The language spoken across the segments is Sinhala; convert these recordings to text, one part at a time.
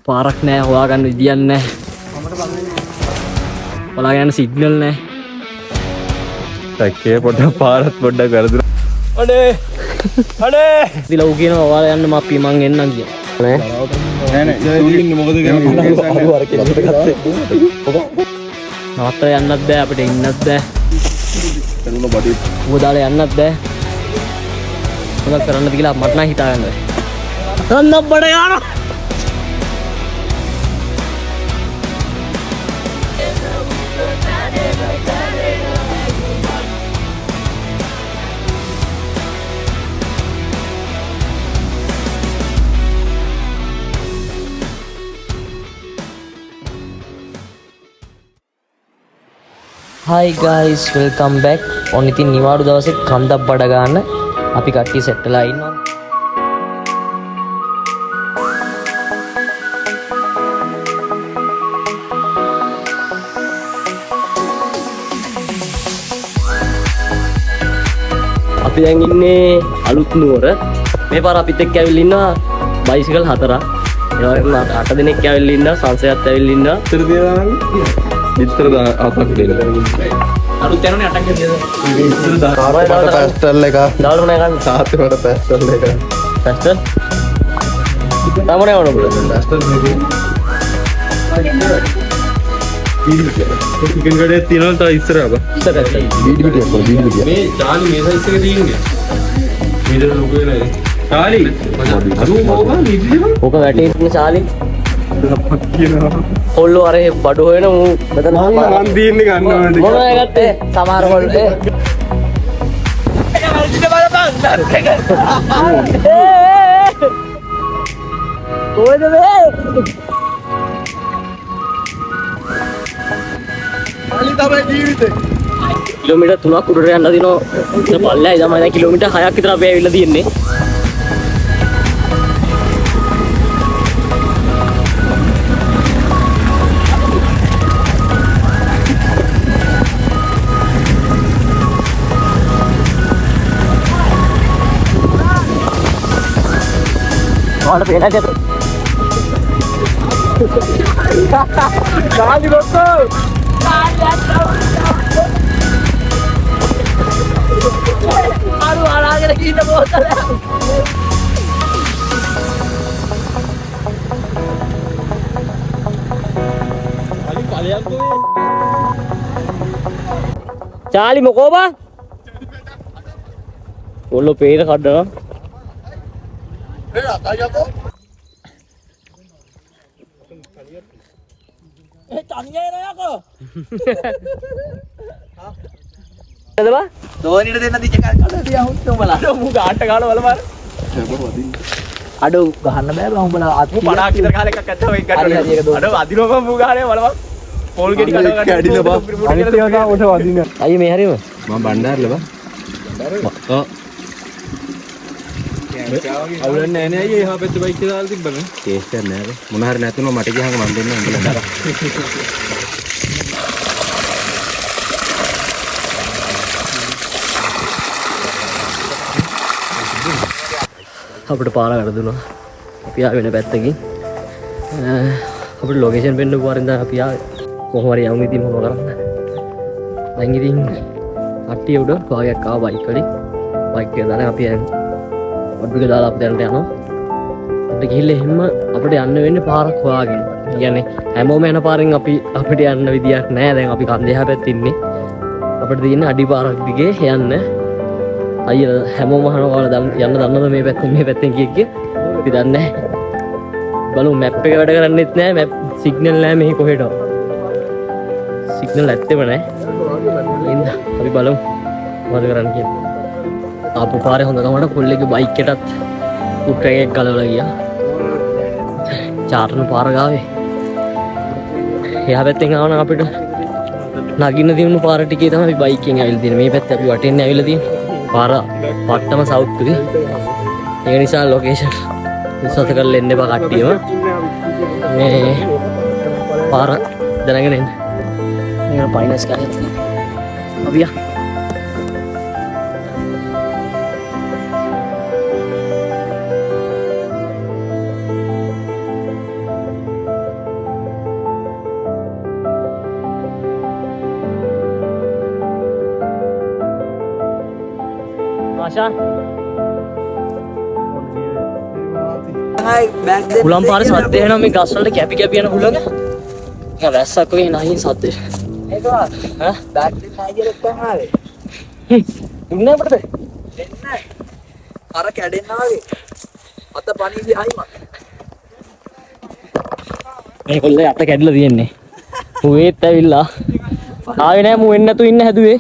පාරක් නැහැ, හොයාගන්න විදියක් නැහැ. ඔයාලා යන සිග්නල් නැහැ. ටැක්කේ පොඩ්ඩක් පාරත් පොඩ්ඩක් වැරදුනා. අනේ දිලව් කියනවා ඔයාලා යන්න මම එන්නම් කියලා. නෑ මොකද නවත්තලා යන්නත් බෑ අපිට ඉන්නත් බෑ. එළුණ බඩේ ඌව දාලා යන්නත් බෑ. මොකක් කරන්නද කියලා මට නම් හිතා ගන්න බෑ. නන්නම් බඩ යනවා. Hi guys, welcome back. ඔන්න ඉතින් නිවාඩු දවසේ කන්දක් බඩ ගන්න අපි කට්ටිය සෙට් වෙලා ඉන්නවා. අපි දැන් ඉන්නේ අලුත් නුවර. මේ පාර අපිත් එක්ක ඇවිල්ලා ඉන්නවා බයිසිකල් 4ක්. ඒ වගේම 8 දෙනෙක් ඇවිල්ලා ඉන්නවා සංසයත් ඇවිල්ලා ඉන්නවා. විතර ආතක් දෙන්න. අලුත් යනනේ 8ක් ගෙනියද. කාරයට පැස්ටල් එක. දාලා මොනවද ගන්න? තාත්තට පැස්ටල් එක. පැස්ටල්? තමනේ වුණා බල. පැස්ටල් නෙමෙයි. චිකන් කඩේ තියනවා තා ඉස්සරහ බා. මේ චාලි මේ සයිස් එක තියෙන්නේ. මීටර ලොකු වෙලා. චාලි. ඕක වැටේ ඉන්න චාලි. අප්පක් කියනවා. කොල්ලෝ අර බඩ හොයන මු මෙතන මම දීන්නේ ගන්නවා ටික. මොනවද ගත්තේ? සමහර කොල්ලෝ කොහෙද මේ? අලි තමයි ජීවිතේ. කිලෝමීටර් 3ක් උඩට යන්න දිනෝ. ඉතින් පල්ලෙයි තමයි දැන් කිලෝමීටර් 6ක් විතර අපි ඇවිල්ලා තියෙන්නේ. ඔයාලට පේනද? කාලි ලොක්කෝ. අර අරගෙන ගිහින් මොකද? අලි ඵලයක් ගොවේ. චාලි මොකෝ බා? කොල්ලෝ පේන කඩනවා. දෝනිට දෙන්න දිච්ච කඩේ යහුත් උඹලා මු ගාට ගාලා බලපාර අඩෝ ගහන්න බෑ බං උඹලා අත් 50ක් විතර කාලේ එකක් ඇත්තා ඔය ගන්න අඩෝ අදිනවා මම මු ගානේ බලපන් පොල් ගෙඩි කඩ ගන්න කැඩිලා බා අනිත් ඒවා උඩ වදින්න අයියේ මේ හරියම මම බණ්ඩාරල බා ඔව් අවුලන්නේ නැහැ නේ අයියේ එහා පැත්තේ බයික් එක දාලා තිබ්බනේ කේස් එකක් නැහැ මොන හරි නැතුනොත් මට ගියහම මම දෙන්න උඹලා දරා අපිට පාර වැරදුනා. අපි ආ වෙන පැත්තකින් අපිට ලොකේෂන් පෙන්නපු වරින්ද අපි ආ කොහොම හරි යමු ඉතින් මොකද කරන්නේ. දැන් ඉතින් කට්ටිය උඩ භාගයක් ආව බයික් වලින්. බයික් එක දාලා අපි ඔඩ්ඩුක දාලා අපි දැනට යනවා. අපිට ගිහිල්ලා එහෙම අපිට යන්න වෙන්නේ පාරක් හොයාගෙන. කියන්නේ හැමෝම යන පාරෙන් අපිට යන්න විදියක් නැහැ. දැන් අපි කන්දේ එහා පැත්තේ ඉන්නේ. අපිට තියෙන්නේ අඩි පාරක් දිගේ යන්න. අයිය හැමෝම අහනවා යන්න දන්නවද මේ පැත්තෙන් කිය අපි දන්නේ නැහැ. බලමු මැප් එක වැඩ කරන්නේත් නැහැ. මැප් සිග්නල් නැහැ මෙහි කොහෙද. සිග්නල් ඇත්තෙම නැහැ. ඉන්න අපි බලමු මොකද කරන්න කියලා. ආපු පාරේ හොඳ ගමන කොල්ලෙක්ගේ බයික් එකටත් උට් එකක් ගලවලා ගියා. චාරණ පාර ගාවේ. එහා පැත්තෙන් ආවනම් අපිට නගින්න තියුණු පාර ටිකේ තමයි බයික් එකෙන් ඇවිල්ලා තියෙන්නේ. මේ පැත්තේ අපි වටෙන් ඇවිල්ලා තියෙන්නේ. පාර පට්ටම සවුත් එකේ. ඒක නිසා ලොකේෂන් විශ්වාස කරලා එන්න එපා කට්ටියම. මේ පාර දැනගෙන එන්න. මේක පයින්ස් ගහලා තියෙනවා. අපි යා. ආශා උලම් පාර සද්ද එනවා මේ ගස් වලට කැපි කැපි යන හුලඟ. නිකන් රැස්සක් වගේ නැහින් සද්ද. ඒක වා. ඈ බෑටරි නැහැ කියලා ආවේ. දුන්නේ අපිට. දෙන්න. අර කැඩෙන්නා වගේ. අත පණීවි ආයිම. මේ කොල්ලේ අත කැඩිලා තියෙන්නේ. මුවේත් ඇවිල්ලා. ආවේ නෑ මු වෙන්න නැතු ඉන්න හැදුවේ.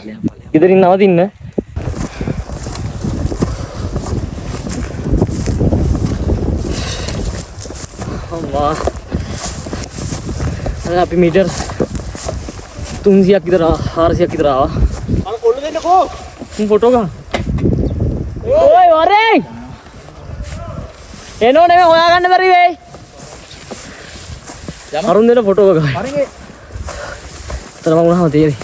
ඉදිරින් නවතින්න. අම්මා. අර අපි මීටර් 300ක් විතර 400ක් විතර ආවා. අර කොල්ල දෙන්නකෝ. මම ෆොටෝ ගන්න. ඔය වරෙන්. එනෝ නෙමෙයි හොයාගන්න බැරි වෙයි. අරුන් දෙන ෆොටෝ ගන්න. හරිනේ. තරම වුණාම තේරෙයි.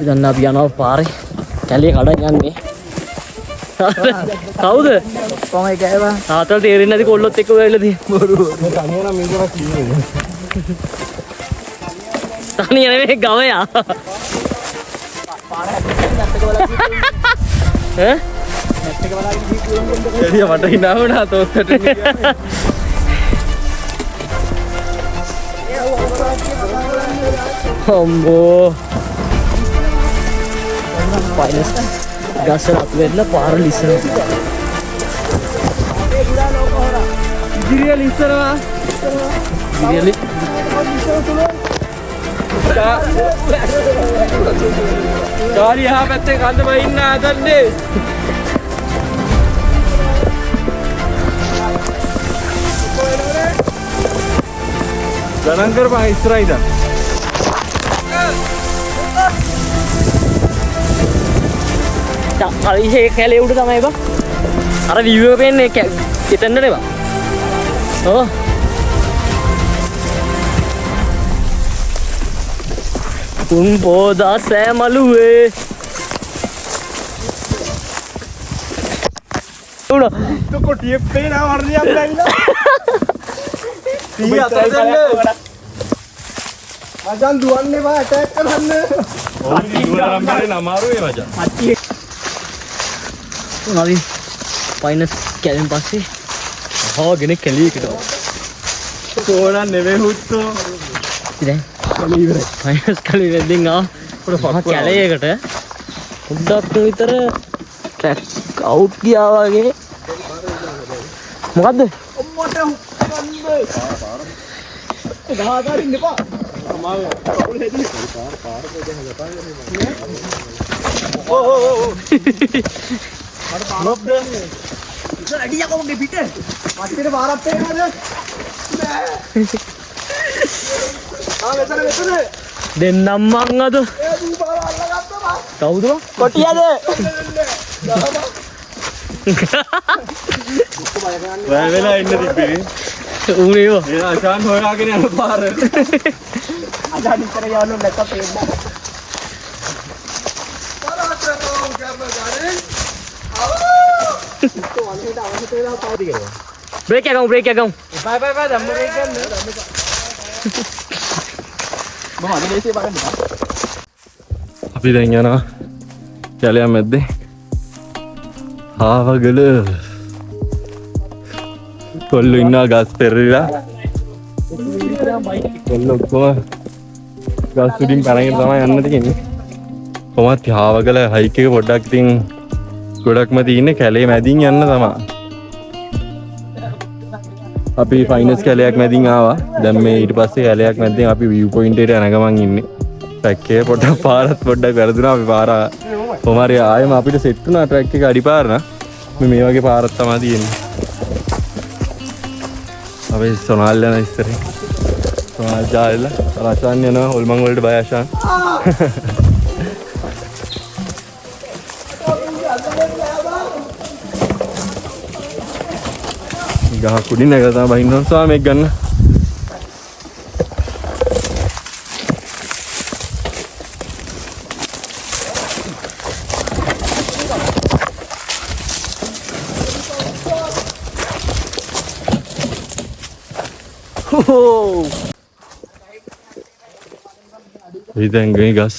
දැන් අපි යනවා පාරේ. කැලේ කඩන් යන්නේ. කවුද? කොහොමයි ගෑවා? තාත්තට තේරෙන්නේ නැති කොල්ලොත් එක්ක වෙලා තියෙන්නේ. බොරු. මේ තනිය නම් මේකවත් කියන්නේ. තනිය නෙමෙයි ගවයා. පාරේ නැත්තක වල ඈ? නැත්තක වල කිව්වෙන්නේ. එළිය මට hina වුණා තෝත්තට කියන්නේ. අම්මෝ. පයින්ස් ගස් වල අතුවෙන්න පාර ලිස්සන. ඉදිරිය ලිස්සනවා. ඉදිරිය කාලි යහ පැත්තේ කන්දම ඉන්න ආදන්නේ. ගණන් කරපන් ඉස්සරහින් දැන්. අර කැලේ උඩ තමයි බා. අර view එක පේන්නේ එතනද බා. ඔව්. උන් පොදා සෑමලුවේ. උන तो कोटिए पे ना वरनी आप लाइला ती आता है आजान दुआने बा अटैक करने ओली दुआरा मेरे ना मारो ये मजा උනාලි පයින්ස් කැලෙන් පස්සේ අහගෙන කැලේකට कोना नेवे हुत्तो ඉතින් කැලේ ඉවරයි පයින්ස් කැලේ වෙද්දින් ආ පොඩ කැලේකට පොඩ්ඩක් විතර ට්‍රැක් අවුට් ගියා වගේ මොකද්ද මොට හුක්කන්නේ ගහකට ඉන්න එපා අමාව කවුල් හෙදී පාර දෙන්න ගපාගෙන ඕ මට පාරක් දෙන්න ඉතින් අඩිය කොහොමද පිට පස්සේ පාරක් පේනවද මෙතන දෙන්නම් මං අද ඒ දූ පාර අල්ලගත්තා කවුද කොටියද වැය වෙලා ඉන්න තිබ්බේ උනේව ඒ ආශාන් හොයාගෙන යන පාර අදාන් ඉතර යවන්න නැත්නම් පේන්න ब्रेक क्या कहूँ बाय बाय बाय दम ब्रेक අපි දැන් යනවා කැලයක් මැද්දේ ආවගල කොල්ලෝ ඉන්නවා ගස් පෙරලිලා කොල්ලෝ ඔක්කොම ගස් උඩින් පැනගෙන තමයි යන්න තියෙන්නේ කොහොමත් ආවගල හයික් එක පොඩ්ඩක් ඉතින් ගොඩක්ම තියෙන්නේ කැලේ මැදින් යන්න තමයි අපි ෆයිනස් කැලයක් මැදින් ආවා දැන් මේ ඊට පස්සේ කැලයක් මැද්දෙන් අපි view point එකට යන ගමන් ඉන්නේ ට්‍රැක් එක පොඩ්ඩක් පාරත් පොඩ්ඩක් වැරදුනා අපි පාර කොහමරි ආයෙම අපිට සෙට් වුණා ට්‍රැක් එක අඩිපාර නා මේ වගේ පාරක් තමයි තියෙන්නේ අපි සොනාල් යන ඉස්සරේ සොනාල් ජායලා රාසන් යනවා හොල්මන් වලට බය ආශාන් ගහ කුඩින් එක තමයි බහින්න ස්වාමීක් ගන්න ඉතින් ගස්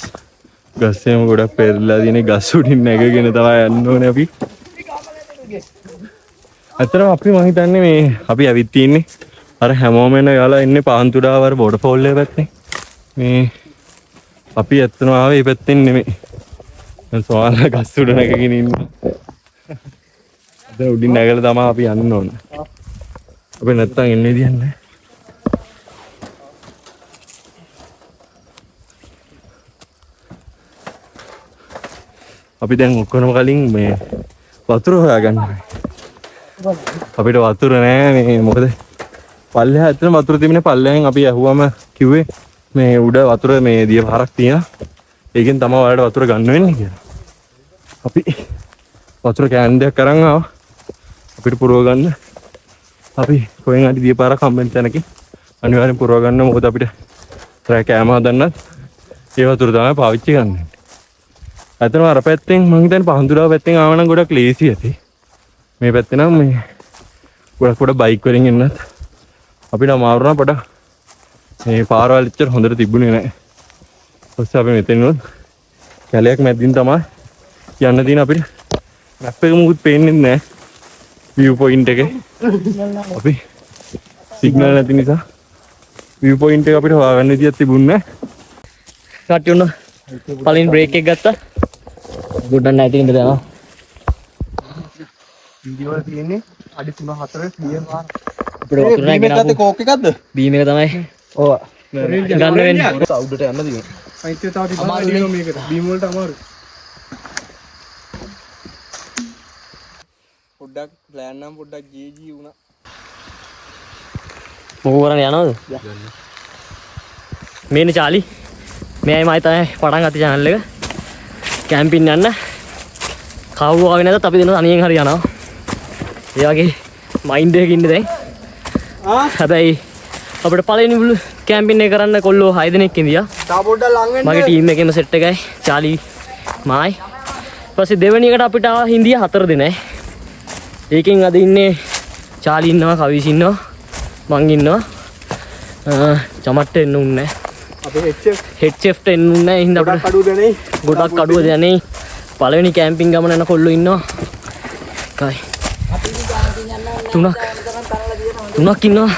ගස්සේම ගොඩක් පෙරලා තියෙන ගස් උඩින් නැගගෙන තමයි යන්න ඕනේ අපි. ඇත්තටම අපි මම හිතන්නේ මේ අපි ඇවිත් තින්නේ අර හැමෝම එන ගාලා ඉන්නේ පාන්තුඩාව වර වෝටර්ෆෝල් එක පැත්තේ. මේ අපි ඇත්තටම ආවේ මේ පැත්තෙන් නෙමෙයි. දැන් සෝවාලා ගස් උඩ නැගගෙන ඉන්නවා. දැන් උඩින් නැගලා තමයි අපි යන්න ඕන. අපි නැත්තම් එන්නේ දියන්නේ. අපි දැන් ඔක්කොම කලින් මේ වතුර හොයාගන්න. අපිට වතුර නෑ මේ මොකද පල්ලෙහා ඇත්තටම වතුර තිබුණේ පල්ලෙහෙන් අපි ඇහුවම කිව්වේ මේ උඩ වතුර මේ දිය පාරක් තියෙනවා. ඒකෙන් තමයි ඔයාලට වතුර ගන්න වෙන්නේ කියලා. අපි වතුර කෑන් දෙයක් අරන් ආවා. අපිට පුරව ගන්න. අපි කොහෙන් හරි දිය පාරක් හම්බෙන්න තැනකින් අනිවාර්යෙන් පුරව ගන්න. මොකද අපිට රෑ කෑම හදන්නත් ඒ වතුර තමයි පාවිච්චි කරන්නේ. ඇත්තටම අර පැත්තෙන් මම හිතන්නේ පහන්දුරාව පැත්තෙන් ආව නම් ගොඩක් ලේසි ඇති. මේ පැත්තේ නම් මේ ගොඩක් බයික් වලින් එන්නත් අපිට අමාරු නම් පොඩ මේ පාරවල් එච්චර හොඳට තිබුණේ නැහැ. ඊපස්සේ අපි මෙතන උත් කැලයක් මැදින් තමයි යන්න තියෙන අපිට මැප් එක මුකුත් පේන්නේ නැහැ. view point එකේ අපි සිග්නල් නැති නිසා view point එක අපිට හොයාගන්න විදියක් තිබුණේ නැහැ. කට්ටිය උන පළවෙනි බ්‍රේක් එක ගත්තා. ගොඩක් නැති ඉඳ යනවා. වීඩියෝ වල තියෙන්නේ අඩි 3-4 බීම් වාර. අපිට වතුර නැහැ ගෙනාවු. කෝක් එකක්ද? බීම් එක තමයි. ඔව්. ගන්න වෙන්නේ. උඩට යන්න දිනේ. අයිතිය තව ටිකක් මේකට. බීම් වලට අමාරු. පොඩ්ඩක් ප්ලෑන් නම් පොඩ්ඩක් ජීජී වුණා. මොකෝ කරන්නේ යනවද? මේනේ චාලි. මෙයයි මයි තමයි පටන් ගත්ත channel එක. කැම්පින් යන්න. කවුරු ආවේ නැතත් අපි දෙන්න තනියෙන් හරි යනවා. ඒ වගේ මයින්ඩ් එකක ඉන්නේ දැන්. හැබැයි අපිට පළවෙනි කැම්පින් එක කරන්න කොල්ලෝ 6 දෙනෙක් ඉඳියා. තා පොඩ්ඩක් ලඟ වෙන්න. මගේ ටීම් එකේම සෙට් එකයි චාලි මායි. ඊපස්සේ දෙවෙනි එකට අපිට ආවා හින්දියා 4 දෙනයි. ඒකෙන් අද ඉන්නේ චාලි ඉන්නවා, කවිස් ඉන්නවා, මං ඉන්නවා. චමට්ට එන්න උන්නේ නැහැ. අපේ හෙඩ් චෙෆ්ට එන්න උන්නේ නැහැ. හින්දා අපිට කඩුව දෙන්නේ. ගොඩක් කඩුව දෙන්නේ. පළවෙනි කැම්පින් ගමන යන කොල්ලෝ ඉන්නවා. කයි. තුනක් ඉන්නවා.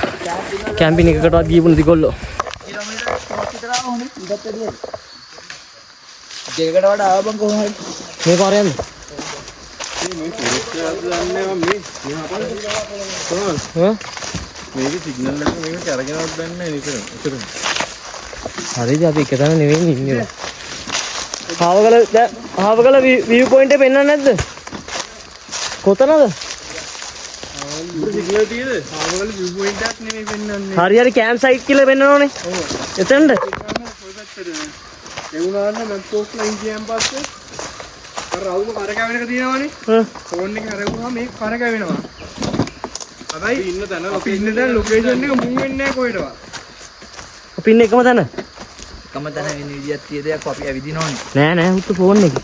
කැම්පින් එකකටවත් ගියපු නැති කොල්ලෝ. දෙකකට වඩා ආවම කොහොමද? මේ පාරේ යන්නේ. මේක සිග්නල් එක මේක කරගෙනවත් බෑ නේද ඉතින්. හරිද අපි එක තැන නෙවෙයි ඉන්නේ. හාවගල view point එක පෙන්නන්නේ නැද්ද? කොතනද? සිග්නල් තියෙද? ආවගල view point එකක් නෙමෙයි පෙන්වන්නේ. හරි කැම්ප් සයිට් කියලා පෙන්නනෝනේ. ඔව්. එතනද? ඒ වුණාට මම ටෝක් ලයින් ගියන් පස්සේ අර රවුම කරකැවෙන එක තියෙනවනේ. ෆෝන් එක හරවුවා මේක කරකැවෙනවා. හැබැයි ඉන්න තැන අපි ඉන්න තැන ලොකේෂන් එක මුන් වෙන්නේ නැහැ කොහෙටවත්. අපි ඉන්නේ එකම තැන. එකම තැන වෙන විදියක් තිය දෙයක් අපි ඇවිදිනවනේ. නෑ උත්තු ෆෝන් එක.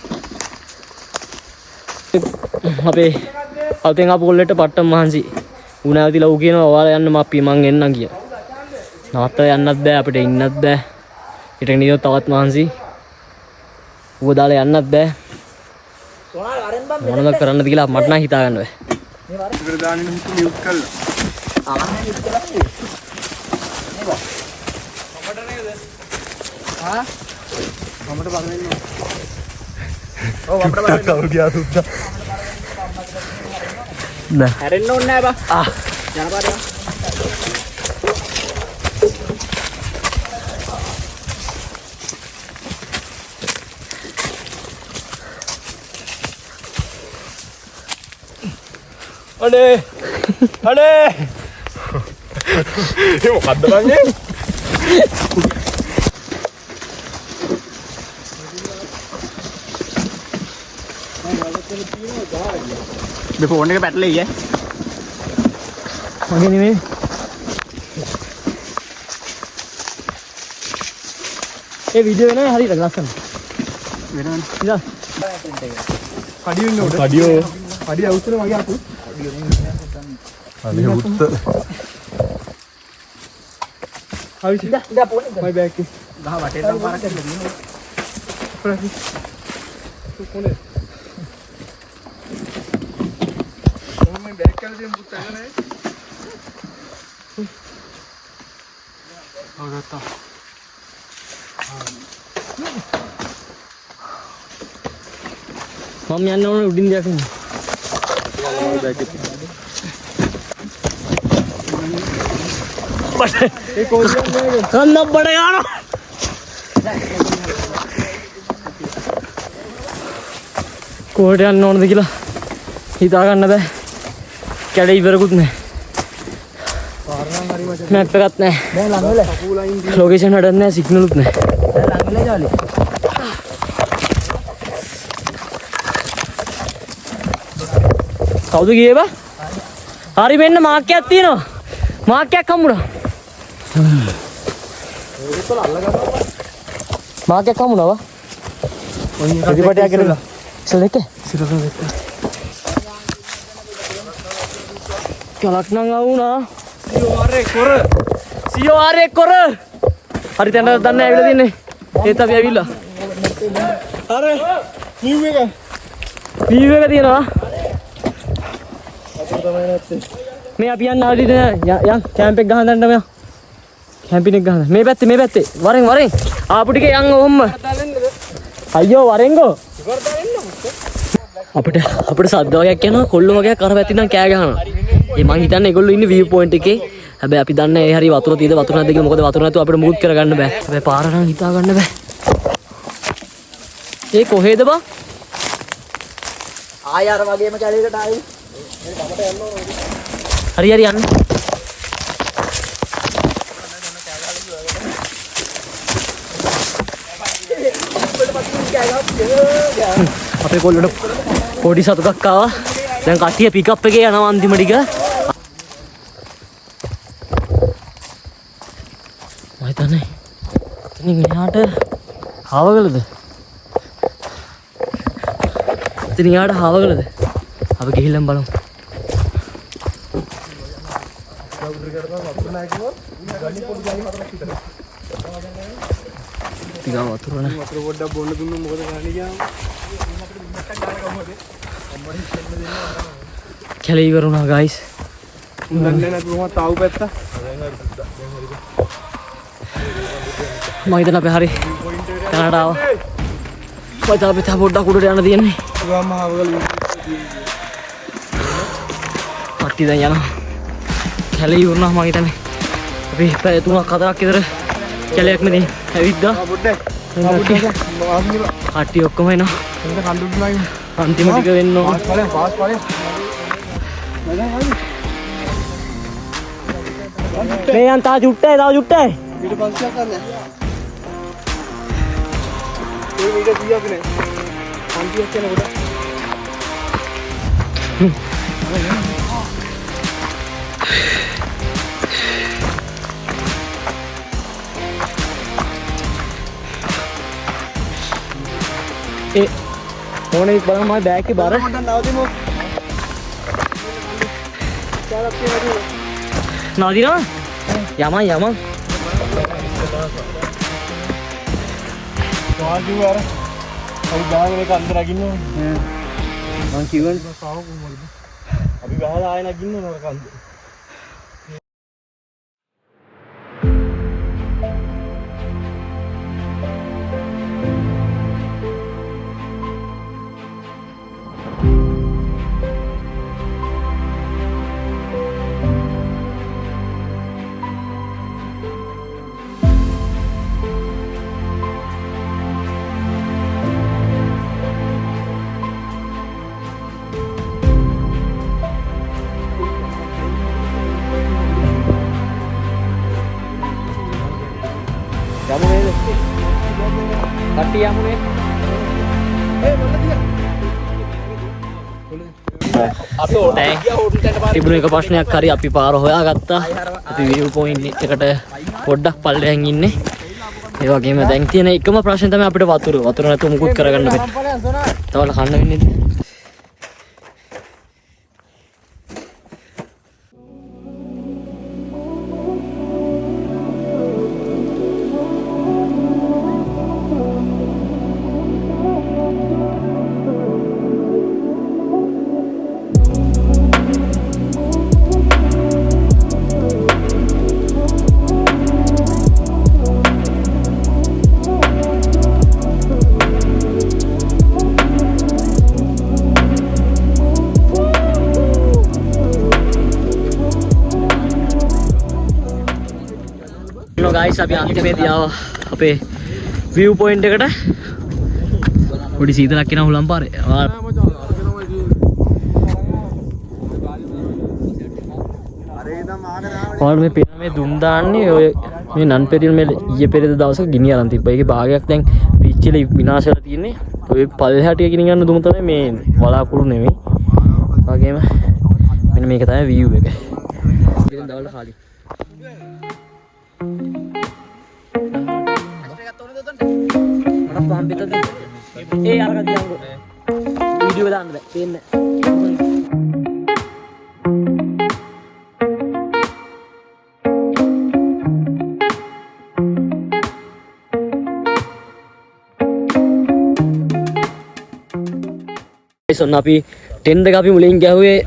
අපේ අතෙන් ආපු කොල්ලෙට පට්ටම් මහන්සි. උනාවතිලා ඌ කියනවා ඔයාලා යන්න මප්පි මං එන්නම් කියලා. නවත්තලා යන්නත් බෑ අපිට ඉන්නත් බෑ. හිටගෙන ඉඳලා තවත් මහන්සි. ඌව දාලා යන්නත් බෑ. මොනවද කරන්නද කියලා මට නම් හිතා ගන්න බෑ. ඉවර දාන්න මුතු මියුට් කළා. ආන්නේ මියුට් කළා නේද? නේද? කොමඩ නේද? ආ? කොමඩ බලන්නේ. ඔව් අපිට බලන්න. කවුරු ගියා සුද්දා. නෑ. හැරෙන්න ඕනේ නෑ බා. යන පාරේ. අනේ ඒ මොකද්ද බංගේ මේ ෆෝන් එක පැටලෙයි ඈ මගේ නෙමෙයි ඒ වීඩියෝ වෙනවා හරියට ලස්සන වෙනවනේ ඉතින් කඩියෝ ඉන්න උඩ කඩියෝ කඩිය අවුස්සන මගේ අතු අනේ උත්ත හරි ඉඳ ෆෝන් එක මයි බෑග් එක ගහ වටේට පාරක් ඇවිල්ලා Berarti. Boleh. Kamu main back kali dia buta kan ya? Oh gata. මම යන්න ඕනේ උඩින් දෙයක් නේ. කන්න බඩ ගන්න. කොහෙට යන්න ඕනද කියලා හිතා ගන්න බෑ. කැඩේ ඉවරකුත් නැහැ. මැප් එකක් නැහැ. දැන් ළඟ වෙලා. ලොකේෂන් හදන්න නැහැ, සිග්නලුත් නැහැ. දැන් ළඟ වෙලා ජාලි. කවුද ගියේ බා? හරි මෙන්න මාක් එකක් තියෙනවා. මාක් එකක් හම්බුණා. මාක් එකක් හම්බුණා බා. ඉදිරිපටයක් කරලා. ඉස්සෙල්ලා දෙක. සිරසන දෙක. කලක් නම් ආවුණා. සියෝ ආරේ කොර. හරි තැනට දන්නේ ඇවිල්ලා තින්නේ. ඒත් අපි ඇවිල්ලා. අර view එක. view එක තියෙනවා. මේ අපි යන්න ආවිද යන් කැම්ප් එක ගහන්න යන්න මෙයා කැම්පින් එක ගහන්න මේ පැත්තේ වරෙන් ආපු ටික යන් ඔහොම අයියෝ වරෙන්ගෝ අපිට සද්ද වගේක් යනවා කොල්ලෝ වගේක් අර පැත්තෙන් නම් කෑ ගහනවා ඒ මං හිතන්නේ ඒගොල්ලෝ ඉන්නේ view point එකේ හැබැයි අපි දන්නේ ඒ හරිය වතුර තියෙද වතුර නැද්ද කියලා මොකද වතුර නැතුව අපිට මුකුත් කරගන්න බෑ හැබැයි පාර නම් හිතා ගන්න බෑ ඒ කොහෙද බා ආය අර වගේම කැලේකට ආයි හරි යන්න අපේ කොල්ලට පොඩි සතුටක් ආවා දැන් කට්ටිය පිකප් එකේ යනවා අන්තිම ටික මම හිතන්නේ ඉතින් එහාට හාවගලද ඉතින් එහාට හාවගලද අපි ගිහිල්ලා බලමු tiga වතුර නේ වතුර පොඩ්ඩක් බොන්න දුන්නොත් මොකද කරන්නේ කියලා කැලේ ඉවර වුණා guys දන්නේ නැතුව මම තාවු පැත්ත මම හිතන අපේ හරි තැනට ආවා මම තාපේ තා පොඩ්ඩක් උඩට යන්න තියෙන්නේ ගාම ආවගල කට්ටිය දැන් යනවා කැලේ ඉවරනවා මම හිතන්නේ අපි පැය 3-4ක් විතර කැලයක් මෙතන ඇවිද්දා පොඩ්ඩක් කට්ටිය ඔක්කොම එනවා එන්න කන්දුුනා අන්තිම ටික වෙන්න ඕන පාස් පාස් මේ යන් තා ජුට්ටයි ඊට 500ක් ගන්න ඒ ඊට 100ක් නේ 500ක් යනකොට ඒ ඕනේ බලන්න මම බෑග් එකේ බර පොඩ්ඩක් නවතිමු චාලක් කියලා නවතිනවා යමන් වාජු අර අපි ගහගෙන එක අnder අගින්න ඕනේ මං කිව්වනේ සාව කොහමද අපි ගහලා ආයෙ නගින්න ඕන කන්ද කට්ටිය යමුනේ තිබුණ එක ප්‍රශ්නයක් හරි අපි පාර හොයාගත්තා අපි view point එකට පොඩ්ඩක් පල්ලෙහාන් ඉන්නේ ඒ වගේම දැන් තියෙන එකම ප්‍රශ්නේ තමයි අපිට වතුර නැතුව මුකුත් කරගන්න බැහැ තවල කන්න වෙන්නේ ගයිස් අපි අන්තිමේදී ආවා අපේ view point එකට. පොඩි සීතලක් එනවා හුලම් පාරේ. ඔයාලා මේ පේන මේ දුම් දාන්නේ ඔය මේ නන් පෙරින මේ ඊයේ පෙරේද දවසක ගිනි අරන් තිබ්බා. ඒකේ භාගයක් දැන් පිච්චිල විනාශ වෙලා තියෙන්නේ. ඔය පල්ලෙහාට ගිනි ගන්න දුම තමයි මේ බලාකුළු නෙමෙයි. වගේම මෙන්න මේක තමයි view එක. ඉතින් දවල්ට ખાલી. මට පහන් පිටද? ඒ අරක දියන්ගෝ. වීඩියෝ දාන්න බෑ. පේන්නේ. ඔන්න අපි ටෙන්ට් එක අපි මුලින් ගහුවේ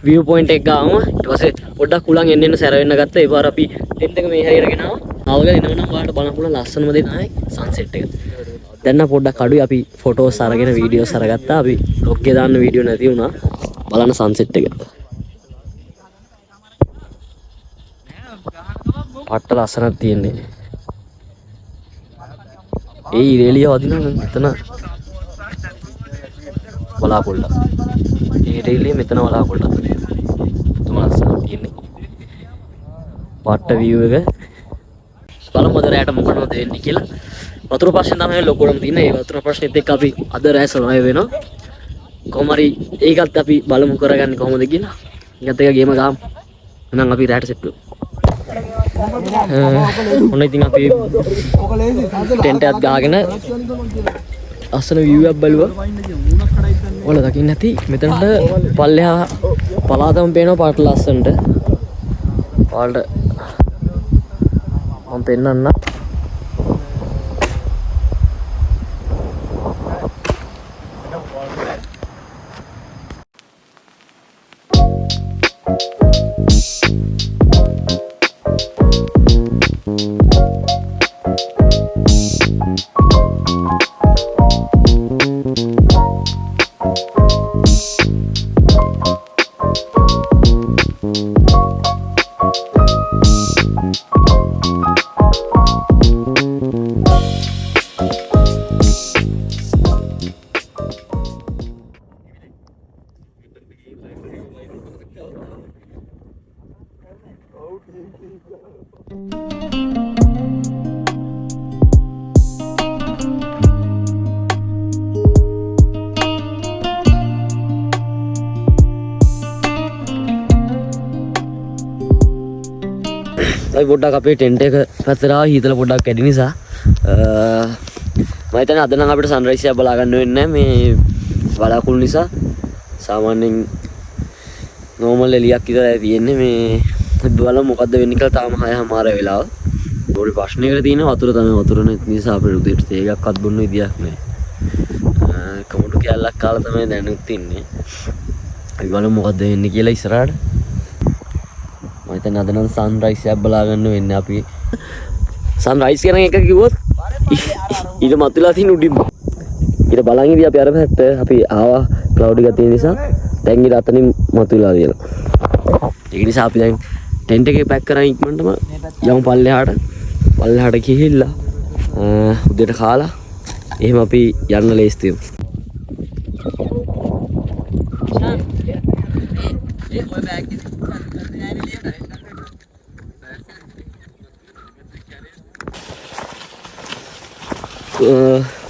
view point එක ගාම. ඊට පස්සේ පොඩ්ඩක් උලන් එන්න සැර වෙන්න ගත්තා. ඒ පාර අපි ටෙන්ට් එක මේ හැරියට ගෙනාවා. ආවගල එනවනම් ඔයාලට බලන්න පුළුවන් ලස්සනම දේ තමයි සන්සෙට් එක. දැන් නම් පොඩ්ඩක් අඩුයි අපි ෆොටෝස් අරගෙන වීඩියෝස් අරගත්තා. අපි බ්ලොග් එකේ දාන්න වීඩියෝ නැති වුණා. බලන්න සන්සෙට් එක. පට්ට ලස්සනක් තියෙන්නේ. ඒ ඉරේලිය වදින මෙතන වලාකුල්ල. ඒ රේලිය මෙතන වලාකුල්ල අතරේ. තුම ලස්සනක් තියෙන්නේ. පට්ට view එක. බලමු අද රැයට මොකනවද වෙන්නේ කියලා. වතුර ප්‍රශ්නේ තමයි ලොකුවම තියෙන්නේ. ඒ වතුර ප්‍රශ්නෙත් එක්ක අපි අද රැය සර්වයිව් වෙනවා. කොහොම හරි ඒකත් අපි බලමු කරගන්නේ කොහොමද කියලා. ඊට එක ගේම ගහමු. එහෙනම් අපි රැයට සෙට් වෙමු. ඔන්න ඉතින් අපි ටෙන්ට් එකත් ගාගෙන අස්සන view එකක් බලුවා. ඔයාලා දකින්න ඇති මෙතනට පල්ලෙහා පලාතම පේනවා පාට ලස්සනට. ඔයාලට මම පෙන්නන්න. අපි පොඩ්ඩක් අපේ ටෙන්ට් එක පැත්තට ආවා. හීතල පොඩ්ඩක් වැඩි නිසා මම හිතන්නේ අද නම් අපිට සන්රයිස් එක බලා ගන්න වෙන්නේ නැහැ මේ බලාකුළු නිසා. සාමාන්‍යයෙන් නෝමල් එලියක් විතරයි තියෙන්නේ. මේ බලමු මොකද්ද වෙන්නේ කියලා. තාම 6:00 වෙලාව. පොඩි ප්‍රශ්නයකට තියෙනවා වතුර තමයි. වතුර නැති නිසා අපිට උදේට තේ එකක්වත් බොන්න විදියක් නැහැ. කමුඩු කැල්ලක් කාලා තමයි දැනුත් ඉන්නේ. අපි බලමු මොකද්ද වෙන්නේ කියලා ඉස්සරහට. මම හිතන්නේ අද නම් සන්රයිස් එකක් බලා ගන්න වෙන්නේ. අපි සන්රයිස් කරන එක කිව්වොත් ඊට මතුවලා තියෙන උඩින්ම ඊට බලන් ඉදී අපි අර පැත්ත අපි ආවා ක්ලවුඩ් එක තියෙන නිසා දැන් ඊට අතනින් මතුවලා තියෙනවා. ඒක නිසා අපි දැන් ටෙන්ට් එකේ පැක් කරන් ඉක්මනටම යමු පල්ලෙහාට ගිහිල්ලා උදේට කාලා එහෙම අපි යන්න ලේස්ති වෙමු.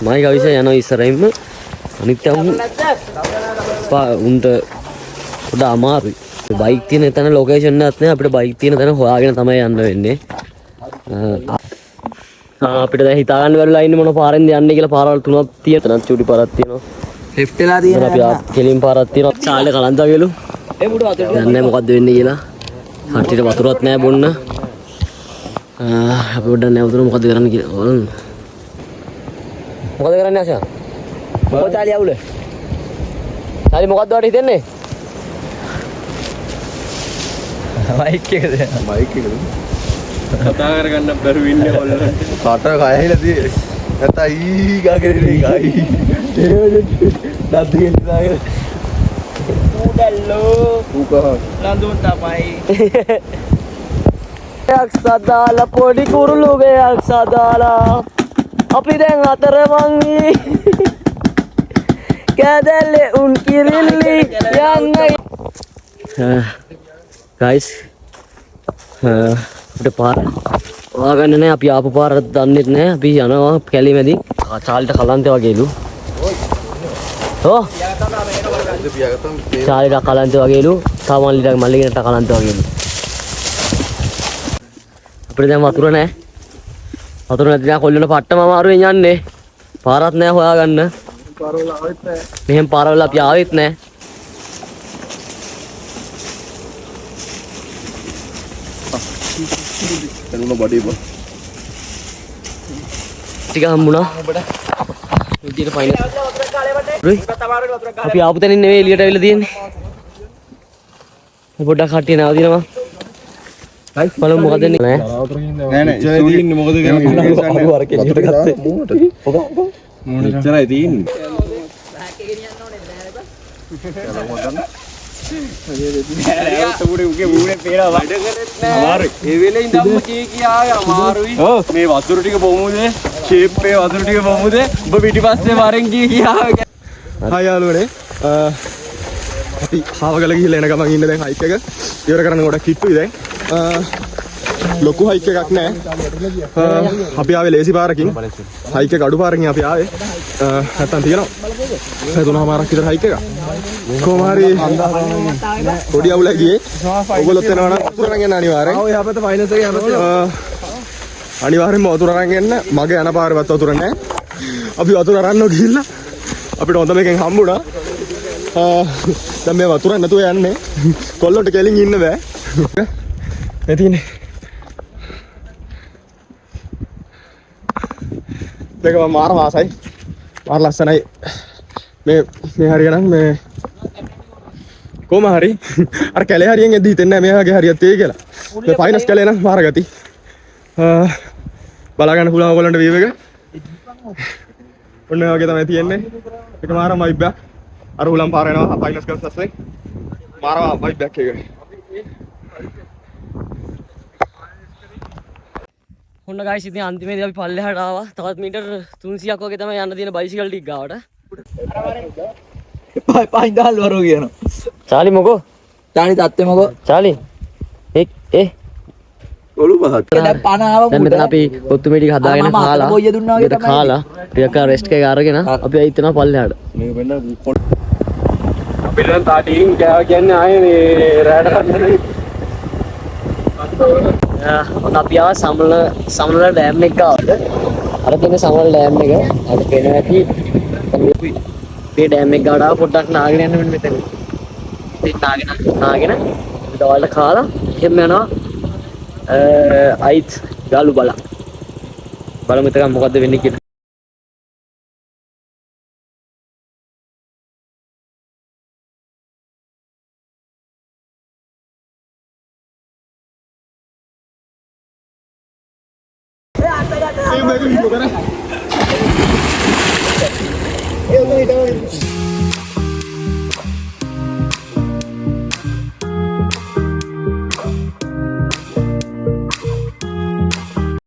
මයි කවිස යනවා ඉස්සරහින්ම. අනිත් උන්ට පොඩ අමාරුයි. බයික් තියෙන තැන ලොකේෂන් එකක් නැහැ. අපිට බයික් තියෙන තැන හොයාගෙන තමයි යන්න වෙන්නේ. අපිට දැන් හිතා ගන්න බැරිලා ඉන්නේ මොන පාරෙන්ද යන්නේ කියලා. පාරවල් තුනක් තියෙනවා. තනත් චූටි පාරක් තියෙනවා. ලිෆ්ට් වෙලා තියෙනවා. අපි කෙලින් පාරක් තියෙනවා. සාලේ කලන්තා ගියලු. ඒ මුඩ වතුර දන්නේ මොකද්ද වෙන්නේ කියලා. හරියට වතුරක් නැහැ බොන්න. අපි උඩ නැහැ වතුර මොකද්ද කරන්න කියලා. බලන්න. මොකද කරන්නේ ආශා? මොකද තාලි අවුල? තාලි මොකද්ද වඩ හිතෙන්නේ? බයික් එකද? බයික් එකද? කතා කරගන්න බැරුව ඉන්නේ ඔල්ලන්. කට කයහිලා තියෙන්නේ. නැත්නම් ඊ ගාගෙන ගයි. දත් දෙන්න දාගෙන. උඩල්ලෝ. උකහ. ලඳුන් තමයි. සදාලා පොඩි කුරුළුගයක් සදාලා අපි දැන් අතරමංගි කෑදැල්ලේ උන් කිරිල්ලි යන්න ගයිස් අපිට පාර හොයාගන්න නෑ අපි ආපු පාර දන්නෙත් නෑ අපි යනවා කැලි මැදින් චාලිට කලන්තේ වගේලු චාලිට කලන්තේ වගේලු සාමාන්‍යයට මල්ලිගෙනට කලන්තේ වගේලු අපිට දැන් වතුර නෑ වතුර නැති නිසා කොල්ලන පට්ටම අමාරුවෙන් යන්නේ පාරක් නෑ හොයාගන්න පාරවල ආවෙත් නෑ මෙහෙම පාරවල අපි ආවෙත් නෑ එළුණ බඩේ බෝ ටික හම්බුණා විදියට ෆයිනල් අපි ආපු තැනින් නෙවෙයි එළියට අවිල්ලා තියෙන්නේ පොඩ්ඩක් කට්ටිය නවතිනවා බලමු මොකද නෑ නෑ ඉස්සරහ තියෙන්නේ මොකද කියන්නේ වතුර ගත්තේ මොකට ඉස්සරහයි තියෙන්නේ මේ වතුර ටික බොමුද ෂේප් මේ වතුර ටික බොමුද ඔබ පිටිපස්සේ වරෙන් කියා හායි යාළුවනේ අපි හාවගල ගිහිල්ලා එන ගමන් ඉන්න දැන් හයික් එක ඉවර කරන්න ගොඩක් කිට්ටුයි දැන් ලොකු හයික් එකක් නෑ අපි ආවේ ලේසි පාරකින් හයික් එක අඩු පාරකින් අපි ආවේ නැත්තම් තියෙනවා 3:00 විතර හයික් එක කොහොම හරි පොඩි අවුල ගියේ ඔයගොල්ලොත් එනවා නම් වතුර අරන් යන්න අනිවාර්යෙන් ඔය යහපත ෆයිනල්ස් එකේ යහපත අනිවාර්යෙන්ම වතුර අරන් එන්න මගේ යන පාරේවත් වතුර නෑ අපි වතුර අරන් ගිහිල්ලා අපිට හොඳ මේකෙන් හම්බුණා දැන් මේ වතුර නැතුව යන්නේ කොල්ලොන්ට කෙලින් ඉන්න බෑ එතිනේ දෙක මාර වාසයි මාර ලස්සනයි මේ හරියනම් මේ කොහම හරි අර කැලේ හරියෙන් එද්දි හිතෙන්නේ නැහැ මේ වගේ හරියක් තියෙයි කියලා මේ ෆයිනස් කැලේ නම් මාර ගති බලා ගන්න පුළුවන් ඔයගොල්ලන්ට වීව් එක ඔන්න වගේ තමයි තියෙන්නේ ඒක මාර වයිබ් එකක් අර උලම් පාර යනවා ෆයිනස් කල්ස් ඇස්සේ මාර වයිබ් එකක් ඒක ඔන්න ගයිස් ඉතින් අන්තිමේදී අපි පල්ලෙහාට ආවා. තවත් මීටර් 300ක් වගේ තමයි යන්න තියෙන බයිසිකල් ටික ගාවට. පයින්දාල් වරෝ කියනවා. චාලි මොකෝ? චාලි තත්ත්වෙ මොකෝ? චාලි. ඔලු පහක් දැන් පණ ආව දැන් මෙතන අපි ඔත්තු මේ ටික හදාගෙන කාලා. ඊට කාලා ටිකක් රෙස්ට් එකක් අරගෙන අපි ආයෙත් යනවා පල්ලෙහාට. මේක වෙන්න අපි දැන් තාටින් ගෑ කියන්නේ ආයේ මේ රැට කන්නේ ඔන්න අපි ආවා සමනල ඩෑම් එක ගාවට. අර තියෙන සමනල ඩෑම් එක අපිට පේනවා ඇති මේ ඩෑම් එක ගාවට ආව පොඩ්ඩක් නාගෙන යන්න මෙන්න මෙතන. ඉතින් නාගෙන දවල්ට කාලා එහෙම යනවා අයිත් ගාලු බලන්න. බලමු එතක මොකද්ද වෙන්නේ කියලා. මේ